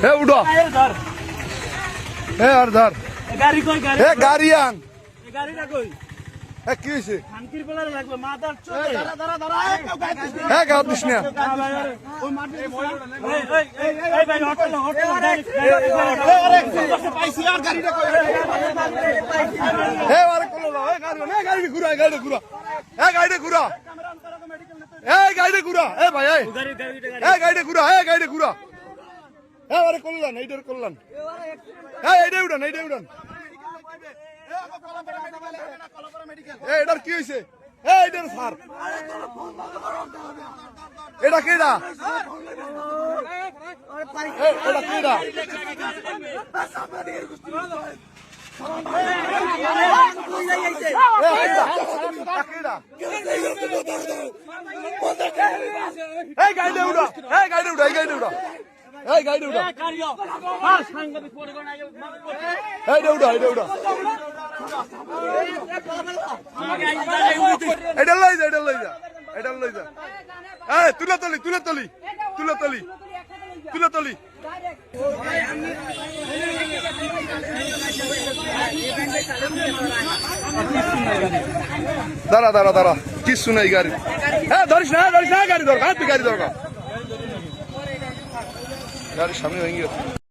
এ উঠো এ আর ধর গাড়ি কই গাড়ি এ গাড়ি আন গাড়িটা কই এ কি হইছে খানকির বেলা লাগবে মাথার চোদে এ গাও দিস না ওই মাটি এই ভাই হোটেল পাইছি আর গাড়িটা কই এ আরে কোলো লাও এ গাড়ি ঘুরা এ গাড়ি ঘুরা এ গাড়ি ঘুরা এ ভাই এ গাড়ি ঘুরা এ আরে কল্যাণ এইটার কল্যাণ এইটা উড়ান এটার কি হয়েছে এইটার স্যার এটা কেডা এটা কেডা এই গাড়ি উড়া এটা লই যা এই তুলে তলি দাঁড়া কিচ্ছু নাই গাড়ি হ্যাঁ ধরিস না গাড়ি দরকার গাড়ির সামনে ভেঙে গেছে